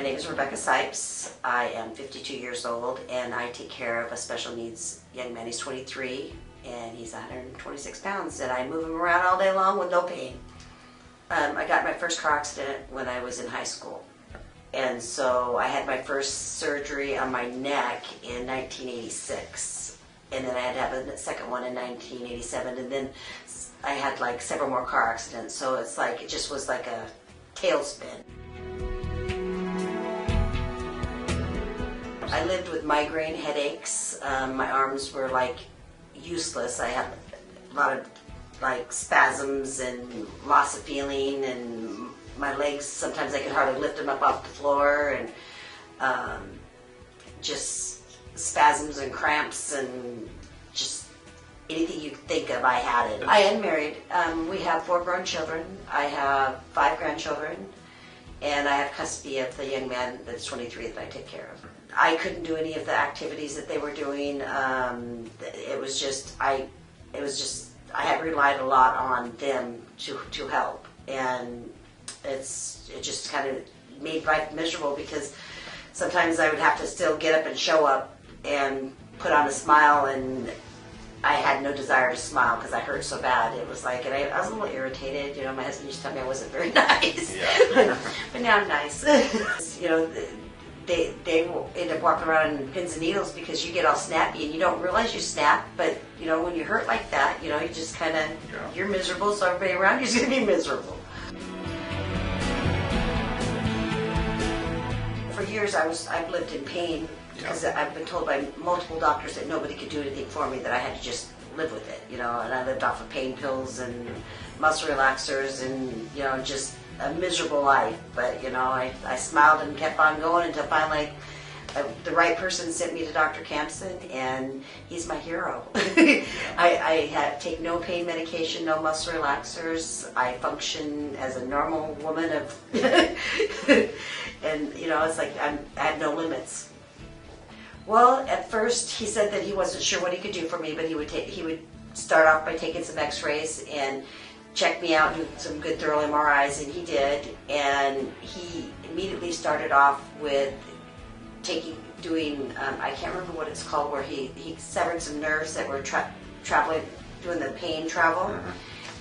name is Rebecca Sipes. I am 52 years old and I take care of a special needs young man. He's 23 and he's 126 pounds and I move him around all day long with no pain. I got my first car accident when I was in high school. And so I had my first surgery on my neck in 1986. And then I had to have a second one in 1987. And then I had like several more car accidents. So it's like, it just was like a tailspin. I lived with migraine headaches. My arms were like useless. I had a lot of like spasms and loss of feeling, and my legs, sometimes I could hardly lift them up off the floor, and just spasms and cramps and just anything you think of, I had it. I am married. We have 4 grown children. I have 5 grandchildren, and I have custody of the young man that's 23 that I take care of. I couldn't do any of the activities that they were doing. It was just I had relied a lot on them to help, and it just kind of made life miserable because sometimes I would have to still get up and show up and put on a smile, and I had no desire to smile because I hurt so bad. It was like, and I was a little irritated. You know, my husband used to tell me I wasn't very nice, yeah. But now I'm nice. You know, they will end up walking around in pins and needles because you get all snappy and you don't realize you snap. But you know, when you hurt like that, you know, you just kind of, you're miserable, so everybody around you is going to be miserable. For years I've lived in pain because I've been told by multiple doctors that nobody could do anything for me, that I had to just live with it, you know, and I lived off of pain pills and muscle relaxers and, you know, just a miserable life. But, you know, I smiled and kept on going until finally the right person sent me to Dr. Kamson, and he's my hero. I take no pain medication, no muscle relaxers. I function as a normal woman of and, you know, it's like I have no limits. Well, at first he said that he wasn't sure what he could do for me, but he would start off by taking some x-rays and check me out, do some good thorough MRIs, and he did. And he immediately started off with doing I can't remember what it's called, where he severed some nerves that were traveling, doing the pain travel.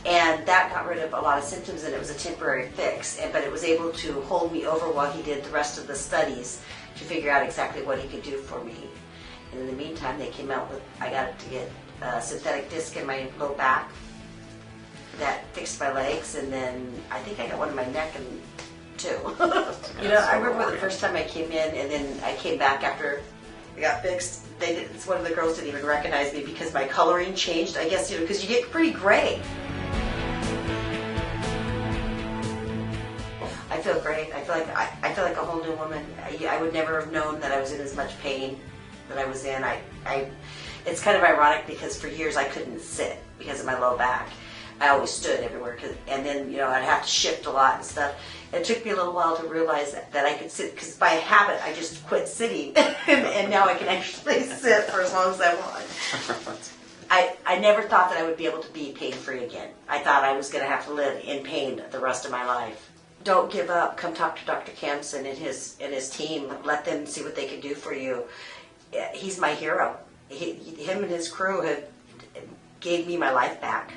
And that got rid of a lot of symptoms, and it was a temporary fix. But it was able to hold me over while he did the rest of the studies to figure out exactly what he could do for me. And in the meantime, they came out with, I got to get a synthetic disc in my low back that fixed my legs, and then I think I got one in my neck and too. You know, I remember the first time I came in, and then I came back after I got fixed. One of the girls didn't even recognize me because my coloring changed. I guess, you know, because you get pretty gray. I feel great. I feel like a whole new woman. I would never have known that I was in as much pain that I was in. It's kind of ironic because for years I couldn't sit because of my low back. I always stood everywhere, and then, you know, I'd have to shift a lot and stuff. It took me a little while to realize that I could sit, because by habit I just quit sitting, and now I can actually sit for as long as I want. I never thought that I would be able to be pain-free again. I thought I was going to have to live in pain the rest of my life. Don't give up. Come talk to Dr. Kamson and his team. Let them see what they can do for you. He's my hero. Him and his crew gave me my life back.